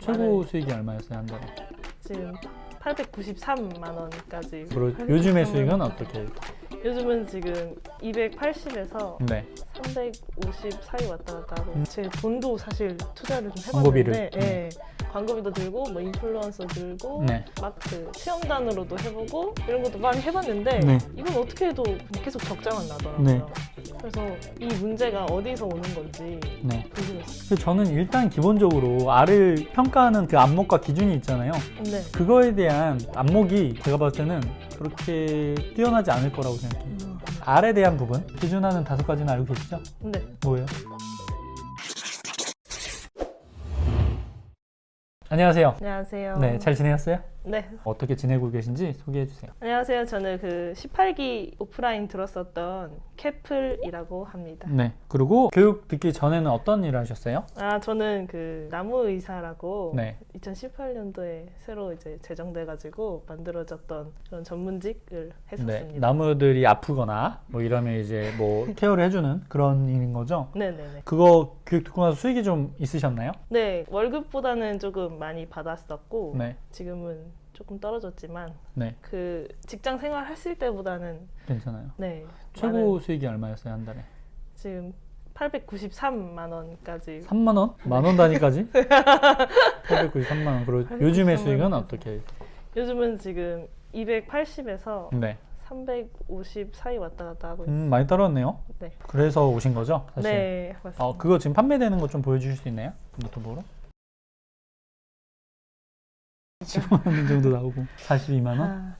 최고 수익이 얼마였어요, 한 달에? 지금 893만 원까지. 그리고 요즘의 수익은 어떻게? 요즘은 지금 280에서 네. 350 사이 왔다 갔다 하고 제 돈도 사실 투자를 좀 광고비를? 해봤는데 예, 광고비도 들고 뭐 인플루언서 들고 네. 막 그 체험단으로도 해보고 이런 것도 많이 해봤는데 네. 이건 어떻게 해도 그냥 계속 적자만 나더라고요. 네. 그래서 이 문제가 어디서 오는 건지 네. 궁금했어요. 그래서 저는 일단 기본적으로 알을 평가하는 그 안목과 기준이 있잖아요. 네. 그거에 대한 안목이 제가 봤을 때는 그렇게 뛰어나지 않을 거라고 생각해요. 알에 대한 부분, 기준하는 5가지는 알고 계시죠? 네. 뭐예요? 안녕하세요. 안녕하세요. 네, 잘 지내셨어요? 네. 어떻게 지내고 계신지 소개해 주세요. 안녕하세요. 저는 그 18기 오프라인 들었었던 캐플이라고 합니다. 네. 그리고 교육 듣기 전에는 어떤 일을 하셨어요? 아, 저는 그 나무의사라고 네. 2018년도에 새로 이제 제정돼가지고 만들어졌던 그런 전문직을 네. 했었습니다. 나무들이 아프거나 뭐 이러면 이제 뭐 케어를 해주는 그런 일인 거죠? 네네네. 그거 교육 듣고 나서 수익이 좀 있으셨나요? 네, 월급보다는 조금 많이 받았었고 네. 지금은 조금 떨어졌지만 네. 그 직장 생활 했을 때보다는 괜찮아요. 네 최고 많은- 수익이 얼마였어요, 한 달에? 지금 893만 원까지 3만 원? 만 원 단위까지? 893만 원. 그리고 893만 요즘의 수익은 원까지. 어떻게? 요즘은 지금 280에서 네. 350 사이 왔다 갔다 하고 있어요. 많이 떨어졌네요. 네. 그래서 오신 거죠, 사실? 네, 맞습니다. 그거 지금 판매되는 거 좀 보여주실 수 있나요? 노트북으로? 15만 원 정도 나오고 42만 원 아,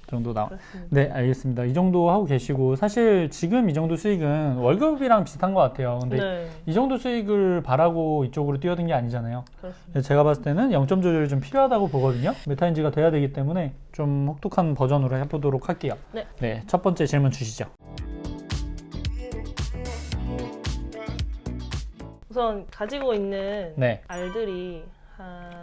정도 나오. 그렇습니다. 네, 알겠습니다. 이 정도 하고 계시고 사실 지금 이 정도 수익은 월급이랑 비슷한 것 같아요. 근데 네, 이 정도 수익을 바라고 이쪽으로 뛰어든 게 아니잖아요. 그렇습니다. 제가 봤을 때는 0점 조절이 좀 필요하다고 보거든요. 메타인지가 돼야 되기 때문에 좀 혹독한 버전으로 해보도록 할게요. 네. 첫 번째 질문 주시죠. 우선 가지고 있는 네. 알들이 한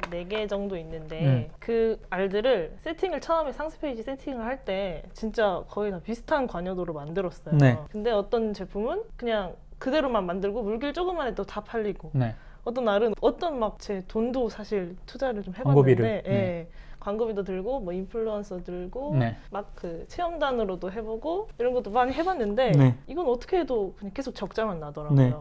4개 정도 있는데 그 알들을 세팅을 처음에 상세 페이지 세팅을 할 때 진짜 거의 다 비슷한 관여도로 만들었어요. 네. 근데 어떤 제품은 그냥 그대로만 만들고 물길 조금만 해도 다 팔리고 네. 어떤 날은 어떤 막 제 돈도 사실 투자를 좀 광고비를. 해봤는데 예, 광고비도 들고 뭐 인플루언서 들고 네. 막 그 체험단으로도 해보고 이런 것도 많이 해봤는데 네. 이건 어떻게 해도 그냥 계속 적자만 나더라고요. 네.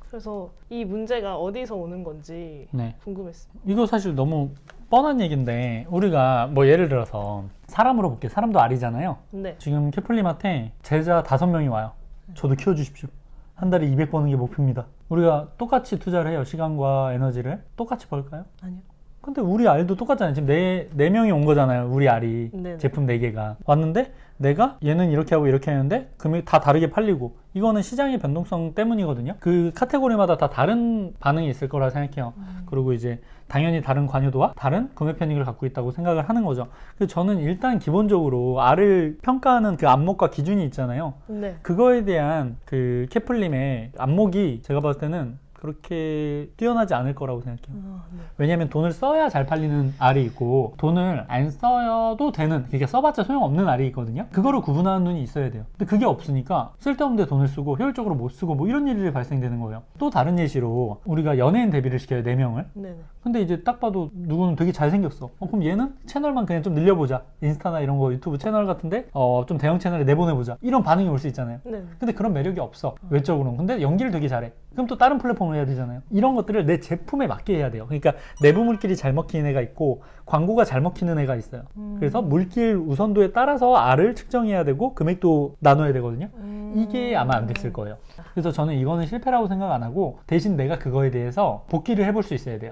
그래서 이 문제가 어디서 오는 건지 네. 궁금했어요. 이거 사실 너무 뻔한 얘기인데 우리가 뭐 예를 들어서 사람으로 볼게요. 사람도 알이잖아요. 네. 지금 캐플님한테 제자 5명이 와요. 저도 키워주십시오. 한 달에 200 버는 게 목표입니다. 우리가 똑같이 투자를 해요. 시간과 에너지를. 똑같이 벌까요? 아니요. 근데 우리 알도 똑같잖아요. 지금 네 명이 온 거잖아요. 우리 알이. 네네. 제품 4개가. 왔는데 내가 얘는 이렇게 하고 이렇게 하는데 금액이 다 다르게 팔리고 이거는 시장의 변동성 때문이거든요. 그 카테고리마다 다 다른 반응이 있을 거라 생각해요. 그리고 이제 당연히 다른 관여도와 다른 금액 편익을 갖고 있다고 생각을 하는 거죠. 그래서 저는 일단 기본적으로 알을 평가하는 그 안목과 기준이 있잖아요. 네. 그거에 대한 그 캐플님의 안목이 제가 봤을 때는 그렇게 뛰어나지 않을 거라고 생각해요. 네. 왜냐하면 돈을 써야 잘 팔리는 알이 있고 돈을 안 써도 되는, 그러니까 써봤자 소용없는 알이 있거든요. 그거를 구분하는 눈이 있어야 돼요. 근데 그게 없으니까 쓸데없는 데 돈을 쓰고 효율적으로 못 쓰고 뭐 이런 일이 발생되는 거예요. 또 다른 예시로 우리가 연예인 데뷔를 시켜요, 4명을. 네네. 근데 이제 딱 봐도 누구는 되게 잘생겼어. 그럼 얘는 채널만 그냥 좀 늘려보자. 인스타나 이런 거 유튜브 채널 같은데 좀 대형 채널에 내보내보자. 이런 반응이 올 수 있잖아요. 네네. 근데 그런 매력이 없어, 외적으로는. 근데 연기를 되게 잘해. 그럼 또 다른 플랫폼을 해야 되잖아요. 이런 것들을 내 제품에 맞게 해야 돼요. 그러니까 내부 물길이 잘 먹히는 애가 있고 광고가 잘 먹히는 애가 있어요. 그래서 물길 우선도에 따라서 R을 측정해야 되고 금액도 나눠야 되거든요. 이게 아마 안 됐을 거예요. 그래서 저는 이거는 실패라고 생각 안 하고 대신 내가 그거에 대해서 복기를 해볼 수 있어야 돼요.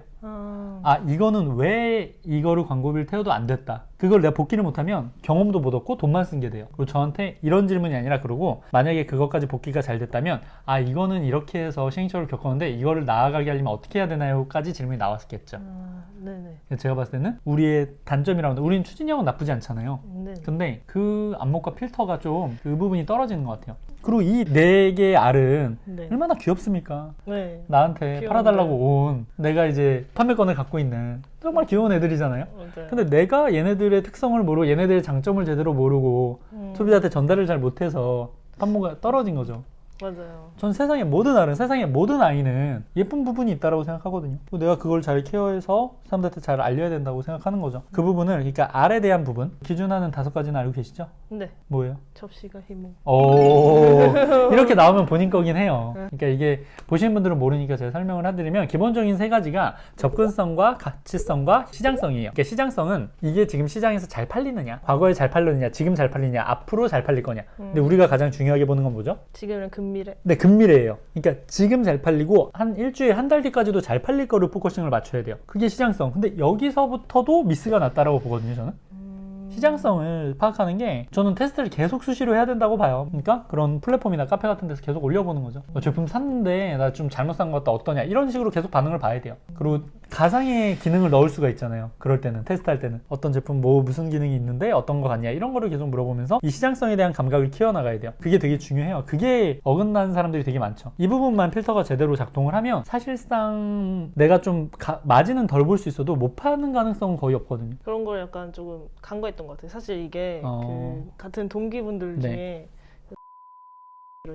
이거는 왜 이거를 광고비를 태워도 안 됐다. 그걸 내가 복기를 못하면 경험도 못 얻고 돈만 쓴 게 돼요. 그리고 저한테 이런 질문이 아니라 그러고 만약에 그것까지 복기가 잘 됐다면 이거는 이렇게 해서 시행착오를 겪었는데 이거를 나아가게 하려면 어떻게 해야 되나요? 까지 질문이 나왔겠죠. 네네. 제가 봤을 때는 우리의 단점이라고 하면 우리는 추진력은 나쁘지 않잖아요. 네. 근데 그 안목과 필터가 좀 그 부분이 떨어지는 것 같아요. 그리고 이 4개의 알은 네. 얼마나 귀엽습니까? 네. 나한테 귀여운데. 팔아달라고 온 내가 이제 판매권을 갖고 있는 정말 귀여운 애들이잖아요. 맞아요. 근데 내가 얘네들의 특성을 모르고 얘네들의 장점을 제대로 모르고 소비자한테 전달을 잘 못해서 판모가 떨어진 거죠. 맞아요. 전 세상의 모든 아이는 예쁜 부분이 있다고 생각하거든요. 내가 그걸 잘 케어해서 사람들한테 잘 알려야 된다고 생각하는 거죠. 그 부분을, 그러니까 알에 대한 부분, 기준하는 5가지는 알고 계시죠? 네. 뭐예요? 접시가 힘을. 오, 이렇게 나오면 본인 거긴 해요. 그러니까 이게 보시는 분들은 모르니까 제가 설명을 해드리면 기본적인 3가지가 접근성과 가치성과 시장성이에요. 그러니까 시장성은 이게 지금 시장에서 잘 팔리느냐, 과거에 잘 팔렸느냐, 지금 잘 팔리냐, 앞으로 잘 팔릴 거냐. 근데 우리가 가장 중요하게 보는 건 뭐죠? 지금은 금미래. 네, 금미래예요. 그러니까 지금 잘 팔리고 한 일주일, 한 달 뒤까지도 잘 팔릴 거를 포커싱을 맞춰야 돼요. 그게 시장성. 근데 여기서부터도 미스가 났다라고 보거든요, 저는. 시장성을 파악하는 게 저는 테스트를 계속 수시로 해야 된다고 봐요. 그러니까 그런 플랫폼이나 카페 같은 데서 계속 올려보는 거죠. 제품 샀는데 나 좀 잘못 산 것 같다, 어떠냐, 이런 식으로 계속 반응을 봐야 돼요. 그리고 가상의 기능을 넣을 수가 있잖아요. 그럴 때는, 테스트할 때는 어떤 제품 무슨 기능이 있는데 어떤 거 같냐, 이런 거를 계속 물어보면서 이 시장성에 대한 감각을 키워나가야 돼요. 그게 되게 중요해요. 그게 어긋나는 사람들이 되게 많죠. 이 부분만 필터가 제대로 작동을 하면 사실상 내가 좀 마진은 덜 볼 수 있어도 못 파는 가능성은 거의 없거든요. 그런 걸 약간 조금 간과했던 것 같아요. 사실 이게 그 같은 동기분들 네. 중에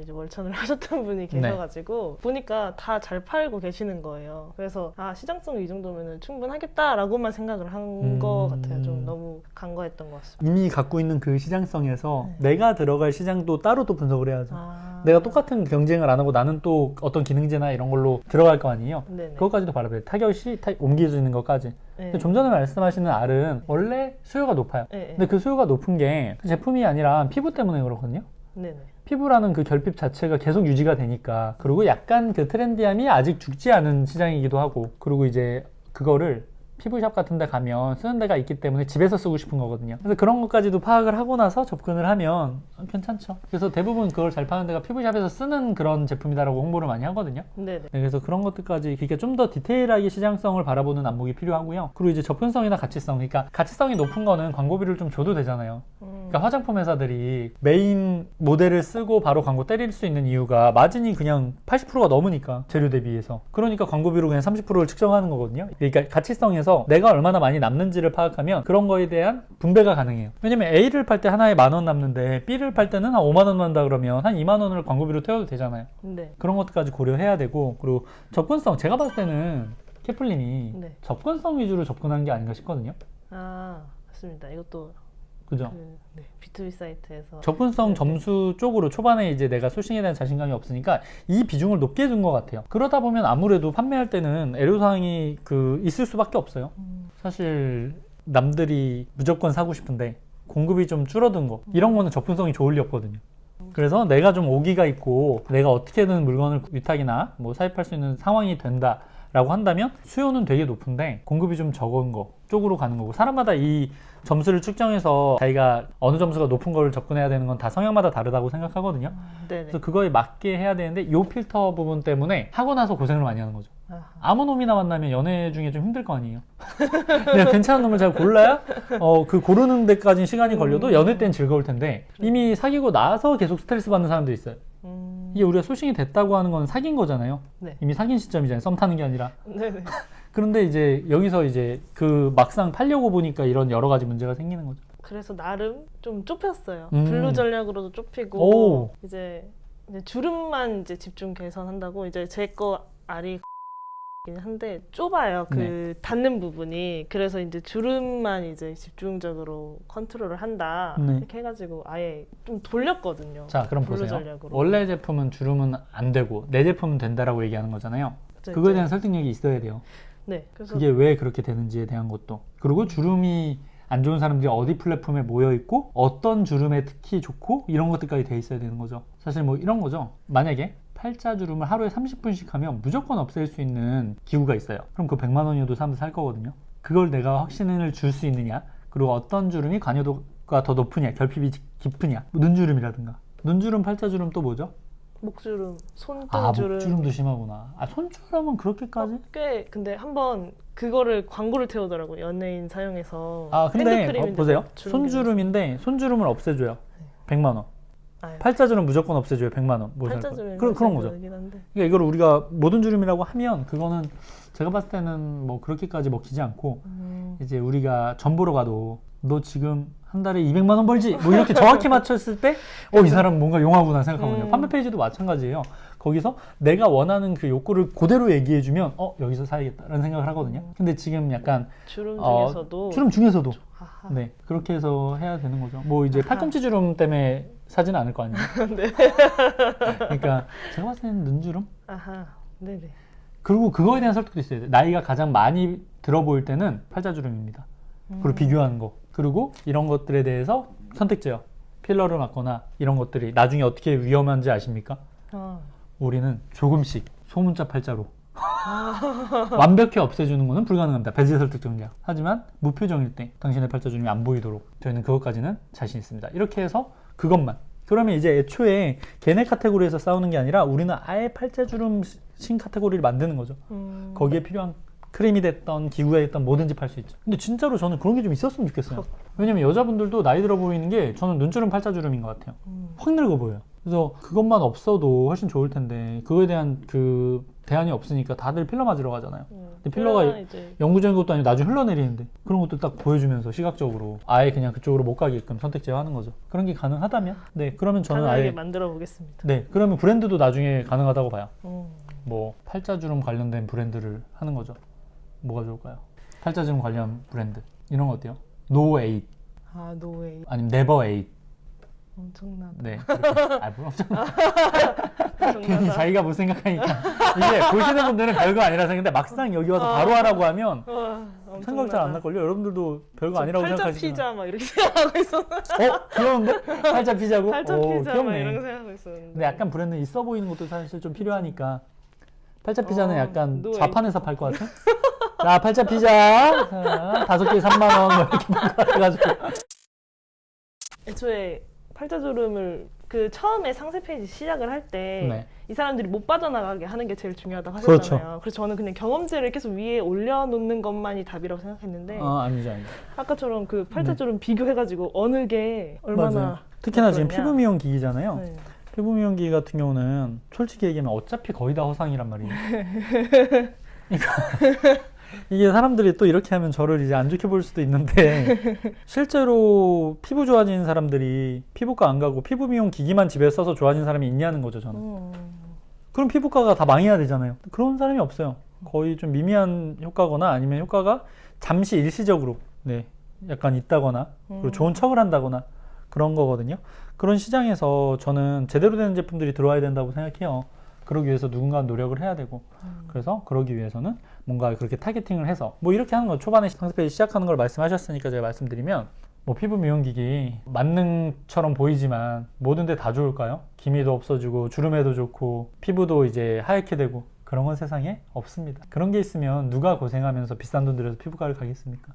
이제 월천을 하셨던 분이 계셔가지고 보니까 다 잘 팔고 계시는 거예요. 그래서 시장성이 이 정도면 충분하겠다라고만 생각을 한 것 같아요. 좀 너무 간과했던 것 같습니다. 이미 갖고 있는 그 시장성에서 내가 들어갈 시장도 따로 또 분석을 해야죠. 내가 똑같은 경쟁을 안 하고 나는 또 어떤 기능제나 이런 걸로 들어갈 거 아니에요. 네네. 그것까지도 바라봐요. 타겟이 옮길 수 있는 것까지. 근데 좀 전에 말씀하시는 알은 원래 수요가 높아요. 근데 그 수요가 높은 게 그 제품이 아니라 피부 때문에 그렇거든요. 네네. 피부라는 그 결핍 자체가 계속 유지가 되니까, 그리고 약간 그 트렌디함이 아직 죽지 않은 시장이기도 하고, 그리고 이제 그거를 피부샵 같은 데 가면 쓰는 데가 있기 때문에 집에서 쓰고 싶은 거거든요. 그래서 그런 것까지도 파악을 하고 나서 접근을 하면 괜찮죠. 그래서 대부분 그걸 잘 파는 데가 피부샵에서 쓰는 그런 제품이다라고 홍보를 많이 하거든요. 네네. 네, 그래서 그런 것들까지, 그러니까 좀 더 디테일하게 시장성을 바라보는 안목이 필요하고요. 그리고 이제 접근성이나 가치성, 그러니까 가치성이 높은 거는 광고비를 좀 줘도 되잖아요. 그러니까 화장품 회사들이 메인 모델을 쓰고 바로 광고 때릴 수 있는 이유가 마진이 그냥 80%가 넘으니까, 재료 대비해서. 그러니까 광고비로 그냥 30%를 측정하는 거거든요. 그러니까 가치성에서 내가 얼마나 많이 남는지를 파악하면 그런 거에 대한 분배가 가능해요. 왜냐면 A를 팔 때 하나에 10,000원 남는데 B를 팔 때는 한 50,000원 난다 그러면 한 20,000원을 광고비로 태워도 되잖아요. 네. 그런 것들까지 고려해야 되고, 그리고 접근성, 제가 봤을 때는 캐플린이 접근성 위주로 접근한 게 아닌가 싶거든요. 맞습니다. 이것도 그죠? B2B 사이트에서 접근성 점수 쪽으로 초반에 이제 내가 소싱에 대한 자신감이 없으니까 이 비중을 높게 둔 것 같아요. 그러다 보면 아무래도 판매할 때는 애로사항이 있을 수밖에 없어요. 사실 남들이 무조건 사고 싶은데 공급이 좀 줄어든 거, 이런 거는 접근성이 좋을 리 없거든요. 그래서 내가 좀 오기가 있고 내가 어떻게든 물건을 위탁이나 사입할 수 있는 상황이 된다 라고 한다면 수요는 되게 높은데 공급이 좀 적은 거 쪽으로 가는 거고, 사람마다 이 점수를 측정해서 자기가 어느 점수가 높은 걸 접근해야 되는 건 다 성향마다 다르다고 생각하거든요. 그래서 그거에 맞게 해야 되는데 이 필터 부분 때문에 하고 나서 고생을 많이 하는 거죠. 아무 놈이나 만나면 연애 중에 좀 힘들 거 아니에요. 그냥 괜찮은 놈을 잘 골라야 그 고르는 데까지 시간이 걸려도 연애 때는 즐거울 텐데, 이미 사귀고 나서 계속 스트레스 받는 사람도 있어요. 이게 우리가 소싱이 됐다고 하는 건 사귄 거잖아요. 이미 사귄 시점이잖아요. 썸 타는 게 아니라. 그런데 이제 여기서 이제 막상 팔려고 보니까 이런 여러 가지 문제가 생기는 거죠. 그래서 나름 좀 좁혔어요. 블루 전략으로도 좁히고 이제 주름만 이제 집중 개선한다고, 이제 제 거 알이 한데 좁아요. 닿는 부분이. 그래서 이제 주름만 이제 집중적으로 컨트롤을 한다. 이렇게 해가지고 아예 좀 돌렸거든요. 자, 그럼 블루 보세요. 전략으로. 원래 제품은 주름은 안 되고 내 제품은 된다라고 얘기하는 거잖아요. 그거에 대한 설득력이 있어야 돼요. 그래서 그게 왜 그렇게 되는지에 대한 것도. 그리고 주름이 안 좋은 사람들이 어디 플랫폼에 모여 있고 어떤 주름에 특히 좋고 이런 것들까지 돼 있어야 되는 거죠. 사실 이런 거죠. 만약에 팔자 주름을 하루에 30분씩 하면 무조건 없앨 수 있는 기구가 있어요. 그럼 그 100만 원이어도 사람들 살 거거든요. 그걸 내가 확신을 줄 수 있느냐, 그리고 어떤 주름이 관여도가 더 높으냐, 결핍이 깊으냐, 눈주름이라든가. 눈주름, 팔자 주름 또 뭐죠? 목주름, 손등주름. 목주름도 심하구나. 손주름은 그렇게까지? 꽤, 근데 한번 그거를 광고를 태우더라고요. 연예인 사용해서. 근데 보세요. 손주름인데 손주름을 없애줘요. 100만 원. 팔자주름 무조건 없애줘요. 100만 원. 팔자주름 그런 거죠. 그러니까 이걸 우리가 모든 주름이라고 하면 그거는 제가 봤을 때는 그렇게까지 먹히지 않고, 이제 우리가 전 보러 가도 너 지금 한 달에 200만 원 벌지 뭐 이렇게 정확히 맞췄을 때 이 사람 뭔가 용하구나 생각하거든요. 판매 페이지도 마찬가지예요. 거기서 내가 원하는 그 욕구를 그대로 얘기해주면 여기서 사야겠다라는 생각을 하거든요. 근데 지금 약간 주름 중에서도 주름 중에서도 아하. 네 그렇게 해서 해야 되는 거죠. 뭐 이제 아하. 팔꿈치 주름 때문에 사지는 않을 거 아니에요. 네. 그러니까 제가 봤을 때는 눈주름. 아하. 네네. 그리고 그거에 대한 설득도 있어야 돼요. 나이가 가장 많이 들어 보일 때는 팔자주름입니다. 그리고 비교하는 거. 그리고 이런 것들에 대해서 선택제요. 필러를 맞거나 이런 것들이 나중에 어떻게 위험한지 아십니까? 우리는 조금씩 소문자 팔자로 완벽히 없애주는 것은 불가능합니다. 배제 설득 전략. 하지만 무표정일 때 당신의 팔자주름이 안 보이도록 저희는 그것까지는 자신 있습니다. 이렇게 해서 그것만. 그러면 이제 애초에 걔네 카테고리에서 싸우는 게 아니라 우리는 아예 팔자주름 신 카테고리를 만드는 거죠. 거기에 필요한 크림이 됐던 기구가 됐던 뭐든지 팔 수 있죠. 근데 진짜로 저는 그런 게 좀 있었으면 좋겠어요. 왜냐면 여자분들도 나이 들어 보이는 게 저는 눈주름 팔자주름인 것 같아요. 확 늙어 보여요. 그래서 그것만 없어도 훨씬 좋을 텐데 그거에 대한 그 대안이 없으니까 다들 필러 맞으러 가잖아요. 근데 필러가 영구적인 것도 아니고 나중에 흘러내리는데 그런 것도 딱 보여주면서 시각적으로 아예 그냥 그쪽으로 못 가게끔 선택 제어하는 거죠. 그런 게 가능하다면 그러면 저는 아예 만들어 보겠습니다. 그러면 브랜드도 나중에 가능하다고 봐요. 뭐 팔자주름 관련된 브랜드를 하는 거죠. 뭐가 좋을까요? 팔자주름 관련 브랜드 이런 거 어때요? No Eight No Eight 아니면 Never Eight. 엄청나다. 네. 뭐 괜히 자기가 못 생각하니까 이게 보시는 분들은 별거 아니라 생각했는데 막상 여기 와서 바로 하라고 하면 생각 잘 안 날걸요? 여러분들도 별거 아니라고 생각하시잖아요. 팔자 피자 막 이렇게 생각하고 있었는데 그런데? 팔자 피자고? 팔자 피자 막 귀엽네. 이런 거 생각하고 있었는데 근데 약간 브랜드 있어 보이는 것도 사실 좀 필요하니까 팔자 피자는 약간 No 좌판에서 팔 것 같아? 자, 팔자 피자 5개에 3만 원 뭐 이렇게 팔 것 같아가지고 애초에 팔자주름을 처음에 상세 페이지 시작을 할 때 이 사람들이 못 빠져나가게 하는 게 제일 중요하다고 하셨잖아요. 그렇죠. 그래서 저는 그냥 경험치를 계속 위에 올려놓는 것만이 답이라고 생각했는데 아니죠. 아까처럼 그 팔자주름 비교해가지고 어느 게 얼마나 맞아요. 특히나 지금 그러냐. 피부 미용 기기잖아요. 네. 피부 미용 기기 같은 경우는 솔직히 얘기하면 어차피 거의 다 허상이란 말이에요. 그러니까 이게 사람들이 또 이렇게 하면 저를 이제 안 좋게 볼 수도 있는데 실제로 피부 좋아지는 사람들이 피부과 안 가고 피부 미용 기기만 집에 써서 좋아지는 사람이 있냐는 거죠, 저는. 그럼 피부과가 다 망해야 되잖아요. 그런 사람이 없어요. 거의 좀 미미한 효과거나 아니면 효과가 잠시 일시적으로 약간 있다거나 그리고 좋은 척을 한다거나 그런 거거든요. 그런 시장에서 저는 제대로 된 제품들이 들어와야 된다고 생각해요. 그러기 위해서 누군가는 노력을 해야 되고 그래서 그러기 위해서는 뭔가 그렇게 타겟팅을 해서 뭐 이렇게 하는 거 초반에 상세 페이지 시작하는 걸 말씀하셨으니까 제가 말씀드리면 뭐 피부 미용기기 만능처럼 보이지만 모든 데 다 좋을까요? 기미도 없어지고 주름에도 좋고 피부도 이제 하얗게 되고 그런 건 세상에 없습니다. 그런 게 있으면 누가 고생하면서 비싼 돈 들여서 피부과를 가겠습니까?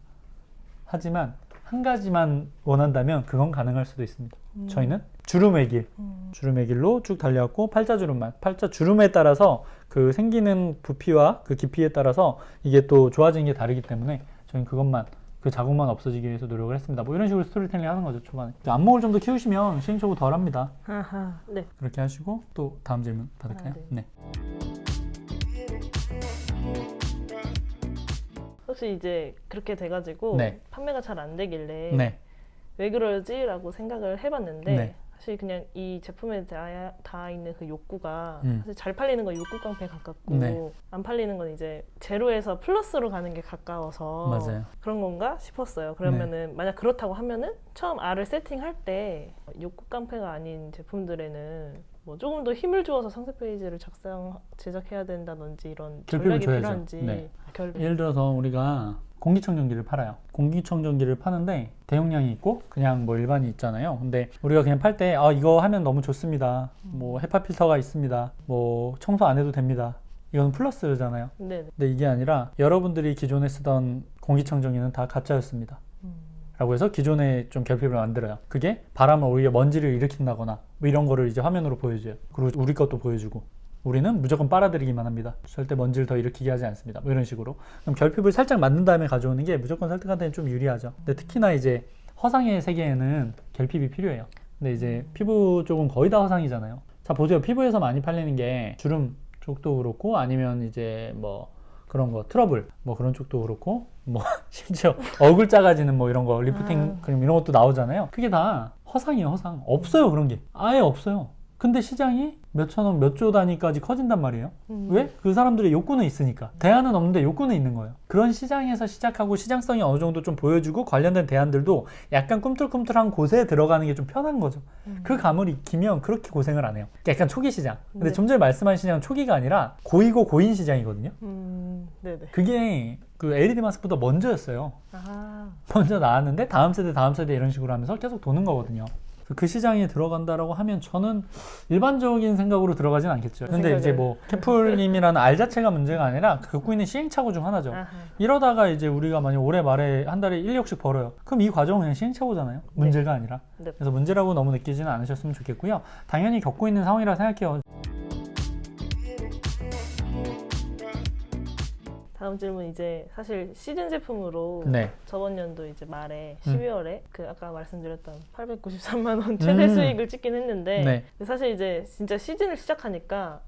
하지만 한 가지만 원한다면 그건 가능할 수도 있습니다. 저희는 주름의 길, 주름의 길로 쭉 달려왔고 팔자주름만, 팔자주름에 따라서 그 생기는 부피와 그 깊이에 따라서 이게 또 좋아지는 게 다르기 때문에 저희는 그것만, 그 자국만 없어지기 위해서 노력을 했습니다. 뭐 이런 식으로 스토리텔링 하는 거죠, 초반에. 안목을 좀 더 키우시면 시행착오 덜 합니다. 네. 그렇게 하시고 또 다음 질문 받을까요? 네. 혹시 이제 그렇게 돼가지고 판매가 잘 안 되길래 왜 그러지라고 생각을 해봤는데 사실 그냥 이 제품에 닿아 있는 그 욕구가 사실 잘 팔리는 건 욕구 깡패에 가깝고 안 팔리는 건 이제 제로에서 플러스로 가는 게 가까워서 맞아요. 그런 건가 싶었어요. 그러면은 만약 그렇다고 하면은 처음 R을 세팅할 때 욕구 깡패가 아닌 제품들에는 뭐 조금 더 힘을 주어서 상세 페이지를 제작해야 된다든지 이런 전략이 필요한지. 예를 들어서 우리가 공기청정기를 팔아요. 공기청정기를 파는데 대용량이 있고 그냥 뭐 일반이 있잖아요. 근데 우리가 그냥 팔 때 이거 하면 너무 좋습니다. 뭐 헤파 필터가 있습니다. 뭐 청소 안 해도 됩니다. 이건 플러스잖아요. 근데 이게 아니라 여러분들이 기존에 쓰던 공기청정기는 다 가짜였습니다. 라고 해서 기존에 좀 결핍을 만들어요. 그게 바람을 오히려 먼지를 일으킨다거나 뭐 이런 거를 이제 화면으로 보여줘요. 그리고 우리 것도 보여주고 우리는 무조건 빨아들이기만 합니다. 절대 먼지를 더 일으키게 하지 않습니다. 뭐 이런 식으로. 그럼 결핍을 살짝 만든 다음에 가져오는 게 무조건 설득한테는 좀 유리하죠. 근데 특히나 이제 허상의 세계에는 결핍이 필요해요. 근데 이제 피부 쪽은 거의 다 허상이잖아요. 자, 보세요. 피부에서 많이 팔리는 게 주름 쪽도 그렇고 아니면 이제 뭐 그런 거 트러블 뭐 그런 쪽도 그렇고 뭐 심지어 얼굴 작아지는 뭐 이런 거 리프팅 크림 이런 것도 나오잖아요. 그게 다 허상이에요. 허상. 없어요. 그런 게 아예 없어요. 근데 시장이 몇천억 몇 조 단위까지 커진단 말이에요. 왜? 그 사람들의 욕구는 있으니까. 대안은 없는데 욕구는 있는 거예요. 그런 시장에서 시작하고 시장성이 어느 정도 좀 보여주고 관련된 대안들도 약간 꿈틀꿈틀한 곳에 들어가는 게 좀 편한 거죠. 그 감을 익히면 그렇게 고생을 안 해요. 약간 초기 시장. 근데 네. 좀 전에 말씀하신 시장은 초기가 아니라 고이고 고인 시장이거든요. 네네. 그게 그 LED 마스크보다 먼저였어요. 먼저 나왔는데 다음 세대 이런 식으로 하면서 계속 도는 거거든요. 그 시장에 들어간다라고 하면 저는 일반적인 생각으로 들어가진 않겠죠. 근데 이제 뭐 캐플님이라는 알 자체가 문제가 아니라 겪고 있는 시행착오 중 하나죠. 이러다가 이제 우리가 만약 올해 말에 한 달에 1억씩 벌어요. 그럼 이 과정은 그냥 시행착오잖아요. 문제가 아니라. 네. 그래서 문제라고 너무 느끼지는 않으셨으면 좋겠고요. 당연히 겪고 있는 상황이라 생각해요. 다음 질문 이제 사실 시즌 제품으로 네. 저번 연도 이제 말에 12월에 그 아까 말씀드렸던 893만 원 최대 수익을 찍긴 했는데 네. 근데 사실 이제 진짜 시즌을 시작하니까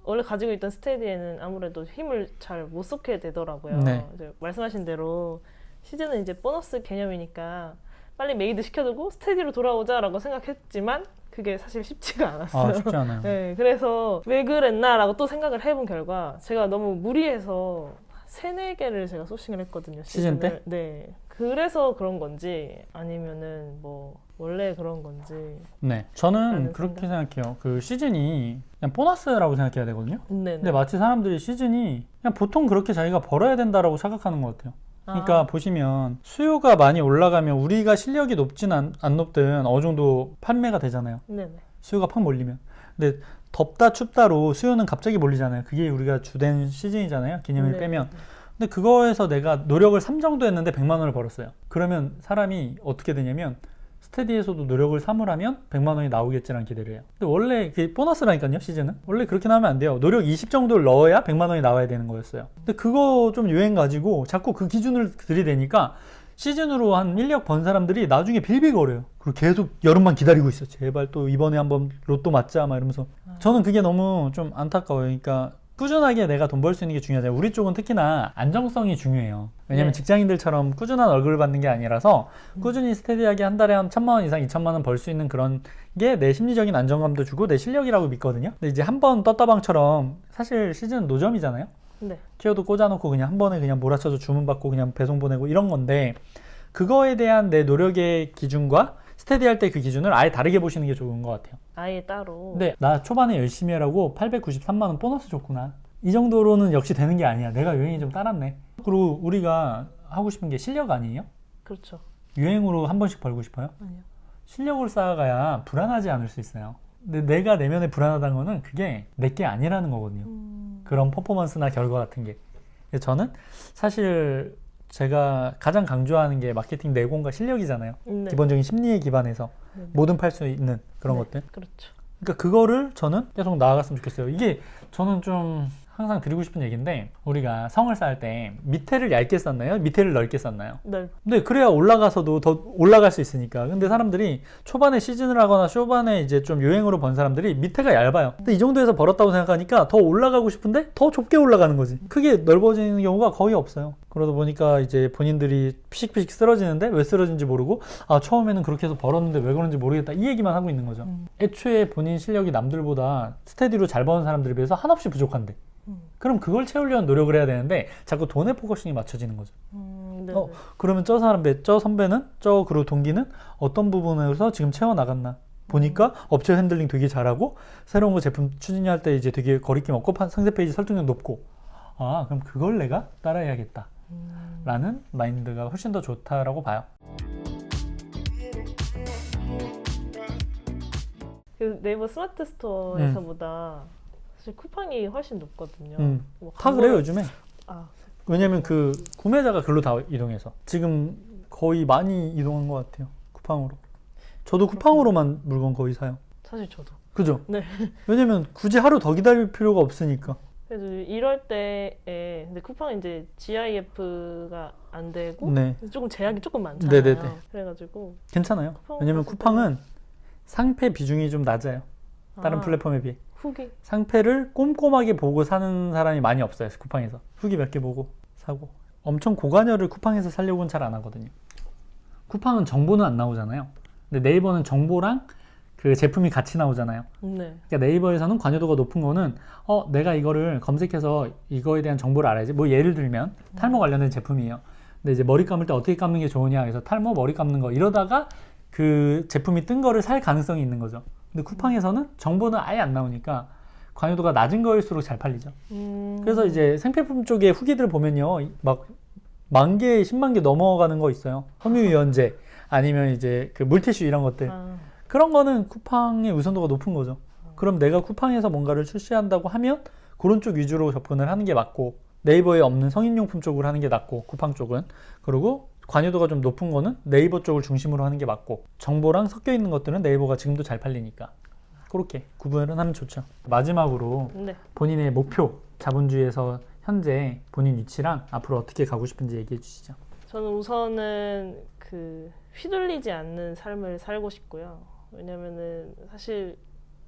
원래 가지고 있던 스테디에는 아무래도 힘을 잘 못 쏟게 되더라고요. 네. 이제 말씀하신 대로 시즌은 이제 보너스 개념이니까 빨리 메이드 시켜두고 스테디로 돌아오자라고 생각했지만 그게 사실 쉽지가 않았어요. 아, 쉽지 않아요. 네, 그래서 왜 그랬나라고 또 생각을 해본 결과 제가 너무 무리해서 3-4개를 제가 소싱을 했거든요. 시즌 때? 네. 그래서 그런 건지 아니면은 뭐 원래 그런 건지. 네. 저는 그렇게 생각해요. 그 시즌이 그냥 보너스라고 생각해야 되거든요. 네네. 근데 마치 사람들이 시즌이 그냥 보통 그렇게 자기가 벌어야 된다라고 생각하는 것 같아요. 그러니까 보시면 수요가 많이 올라가면 우리가 실력이 높진 안 높든 어느 정도 판매가 되잖아요. 네네. 수요가 팍 몰리면. 근데 덥다 춥다로 수요는 갑자기 몰리잖아요. 그게 우리가 주된 시즌이잖아요. 기념일 빼면. 근데 그거에서 내가 노력을 3 정도 했는데 100만 원을 벌었어요. 그러면 사람이 어떻게 되냐면 스테디에서도 노력을 3을 하면 100만 원이 나오겠지라는 기대를 해요. 근데 원래 그게 보너스라니까요. 시즌은. 원래 그렇게 나오면 안 돼요. 노력 20 정도를 넣어야 100만 원이 나와야 되는 거였어요. 근데 그거 좀 유행 가지고 자꾸 그 기준을 들이대니까 시즌으로 한 1억 번 사람들이 나중에 빌빌거려요. 그리고 계속 여름만 기다리고 있어. 제발 또 이번에 한번 로또 맞자 막 이러면서. 저는 그게 너무 좀 안타까워요. 그러니까 꾸준하게 내가 돈 벌 수 있는 게 중요하잖아요. 우리 쪽은 특히나 안정성이 중요해요. 왜냐면 직장인들처럼 꾸준한 월급을 받는 게 아니라서 꾸준히 스테디하게 한 달에 한 1,000만 원 이상 2,000만 원 벌 수 있는 그런 게 내 심리적인 안정감도 주고 내 실력이라고 믿거든요. 근데 이제 한 번 떴다방처럼 사실 시즌 노점이잖아요. 네. 키워드 꽂아놓고 그냥 한 번에 그냥 몰아쳐서 주문받고 그냥 배송 보내고 이런 건데 그거에 대한 내 노력의 기준과 스테디 할 때 그 기준을 아예 다르게 보시는 게 좋은 것 같아요. 아예 따로. 근데 나 초반에 열심히 하라고 893만 원 보너스 줬구나. 이 정도로는 역시 되는 게 아니야. 내가 유행이 좀 따랐네. 그리고 우리가 하고 싶은 게 실력 아니에요? 그렇죠. 유행으로 한 번씩 벌고 싶어요? 아니요. 실력을 쌓아가야 불안하지 않을 수 있어요. 근데 내가 내면에 불안하다는 거는 그게 내게 아니라는 거거든요. 그런 퍼포먼스나 결과 같은 게. 그래서 저는 사실 제가 가장 강조하는 게 마케팅 내공과 실력이잖아요. 네. 기본적인 심리에 기반해서 뭐든 팔 수 있는 그런 것들. 그렇죠. 그러니까 그거를 저는 계속 나아갔으면 좋겠어요. 이게 저는 좀 항상 드리고 싶은 얘기인데 우리가 성을 쌓을 때 밑에를 얇게 쌓나요? 밑에를 넓게 쌓나요? 근데 그래야 올라가서도 더 올라갈 수 있으니까. 근데 사람들이 초반에 시즌을 하거나 초반에 이제 좀 유행으로 번 사람들이 밑에가 얇아요. 근데 이 정도에서 벌었다고 생각하니까 더 올라가고 싶은데 더 좁게 올라가는 거지. 크게 넓어지는 경우가 거의 없어요. 그러다 보니까 이제 본인들이 피식피식 쓰러지는데 왜 쓰러진지 모르고 아 처음에는 그렇게 해서 벌었는데 왜 그런지 모르겠다 이 얘기만 하고 있는 거죠. 애초에 본인 실력이 남들보다 스테디로 잘 버는 사람들에 비해서 한없이 부족한데 그럼 그걸 채우려는 노력을 해야 되는데 자꾸 돈에 포커싱이 맞춰지는 거죠. 그러면 저 선배는 그리고 동기는 어떤 부분에서 지금 채워나갔나 보니까 업체 핸들링 되게 잘하고 새로운 거 제품 추진할 때 이제 되게 거리낌 없고 상세 페이지 설득력 높고 아 그럼 그걸 내가 따라해야겠다 라는 마인드가 훨씬 더 좋다라고 봐요. 그 네이버 스마트 스토어에서보다 사실 쿠팡이 훨씬 높거든요. 뭐 다 그래요 요즘에. 왜냐면 그렇구나. 그 구매자가 글로 다 이동해서 지금 거의 많이 이동한 것 같아요. 쿠팡으로. 저도 쿠팡으로만 물건 거의 사요. 사실 저도. 그죠? 네. 왜냐면 굳이 하루 더 기다릴 필요가 없으니까. 그래서 이럴 때에 근데 쿠팡은 이제 GIF가 안 되고 네. 조금 제약이 조금 많잖아요. 네네네. 그래가지고 괜찮아요. 왜냐면 쿠팡은 상패 비중이 좀 낮아요. 다른 플랫폼에 비해. 후기. 상패를 꼼꼼하게 보고 사는 사람이 많이 없어요. 쿠팡에서 후기 몇 개 보고 사고. 엄청 고관여를 쿠팡에서 사려고는 잘 안 하거든요. 쿠팡은 정보는 안 나오잖아요. 근데 네이버는 정보랑 그 제품이 같이 나오잖아요. 네. 그러니까 네이버에서는 관여도가 높은 거는 내가 이거를 검색해서 이거에 대한 정보를 알아야지. 뭐 예를 들면 탈모 관련된 제품이에요. 근데 이제 머리 감을 때 어떻게 감는 게 좋으냐 해서 탈모 머리 감는 거 이러다가 그 제품이 뜬 거를 살 가능성이 있는 거죠. 근데 쿠팡에서는 정보는 아예 안 나오니까 관여도가 낮은 거일수록 잘 팔리죠. 그래서 이제 생필품 쪽에 후기들 보면요, 막 10,000개, 10만 개 넘어가는 거 있어요. 섬유유연제 아니면 이제 그 물티슈 이런 것들. 그런 거는 쿠팡의 우선도가 높은 거죠. 그럼 내가 쿠팡에서 뭔가를 출시한다고 하면 그런 쪽 위주로 접근을 하는 게 맞고, 네이버에 없는 성인용품 쪽으로 하는 게 낫고, 쿠팡 쪽은. 그리고 관여도가 좀 높은 거는 네이버 쪽을 중심으로 하는 게 맞고, 정보랑 섞여 있는 것들은 네이버가 지금도 잘 팔리니까 그렇게 구분을 하면 좋죠. 마지막으로 네. 본인의 목표, 자본주의에서 현재 본인 위치랑 앞으로 어떻게 가고 싶은지 얘기해 주시죠. 저는 우선은 그 휘둘리지 않는 삶을 살고 싶고요. 왜냐면은 사실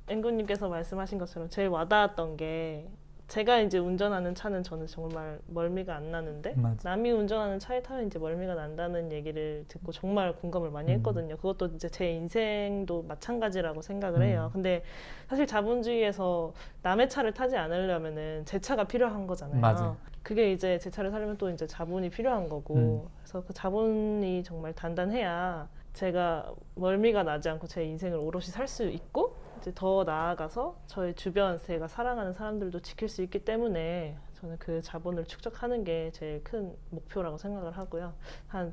앵구님께서 말씀하신 것처럼 제일 와닿았던 게, 제가 이제 운전하는 차는 저는 정말 멀미가 안 나는데 맞아. 남이 운전하는 차에 타면 이제 멀미가 난다는 얘기를 듣고 정말 공감을 많이 했거든요. 그것도 이제 제 인생도 마찬가지라고 생각을 해요. 근데 사실 자본주의에서 남의 차를 타지 않으려면은 제 차가 필요한 거잖아요. 맞아. 그게 이제 제 차를 사려면 또 이제 자본이 필요한 거고, 그래서 그 자본이 정말 단단해야 제가 멀미가 나지 않고 제 인생을 오롯이 살 수 있고, 이제 더 나아가서 저의 주변 제가 사랑하는 사람들도 지킬 수 있기 때문에 저는 그 자본을 축적하는 게 제일 큰 목표라고 생각을 하고요. 한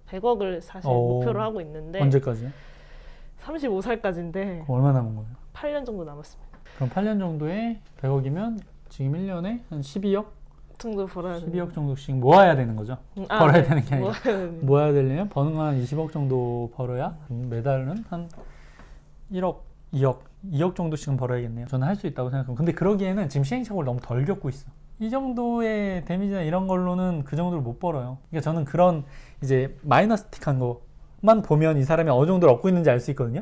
100억을 사실 목표로 하고 있는데 언제까지요? 35살까지인데 얼마 남은 거예요? 8년 정도 남았습니다. 그럼 8년 정도에 100억이면 지금 1년에 한 12억? 정도 벌어야 12억 정도씩 모아야 되는 거죠. 벌어야 되는 게 아니라 모아야 되려면 버는 건 한 20억 정도 벌어야 매달은 한 1억, 2억 정도씩은 벌어야겠네요. 저는 할 수 있다고 생각합니다. 근데 그러기에는 지금 시행착오를 너무 덜 겪고 있어. 이 정도의 데미지나 이런 걸로는 그 정도를 못 벌어요. 그러니까 저는 그런 이제 마이너스틱한 거만 보면 이 사람이 어느 정도를 얻고 있는지 알 수 있거든요.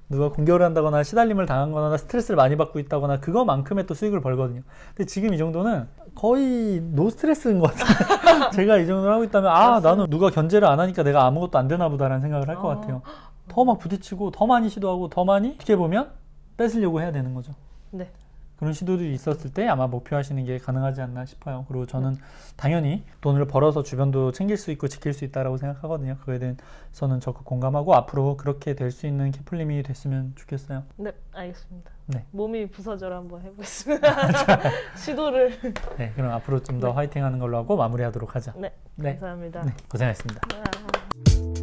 누가 공격을 한다거나 시달림을 당한 거나 스트레스를 많이 받고 있다거나 그거만큼의 또 수익을 벌거든요. 근데 지금 이 정도는 거의 노 스트레스인 것 같아요. 제가 이 정도를 하고 있다면 나는 누가 견제를 안 하니까 내가 아무것도 안 되나 보다라는 생각을 할 것 같아요. 더 막 부딪히고 더 많이 시도하고 더 많이 어떻게 보면 뺏으려고 해야 되는 거죠. 네. 그런 시도들이 있었을 때 아마 목표하시는 게 가능하지 않나 싶어요. 그리고 저는 당연히 돈을 벌어서 주변도 챙길 수 있고 지킬 수 있다고 생각하거든요. 그거에 대해서는 적극 공감하고 앞으로 그렇게 될 수 있는 캐플님이 됐으면 좋겠어요. 네, 알겠습니다. 네. 몸이 부서져라 한번 해보겠습니다. 시도를. 네, 그럼 앞으로 좀 더 화이팅하는 걸로 하고 마무리하도록 하죠. 네, 네. 감사합니다. 네, 고생하셨습니다. 아.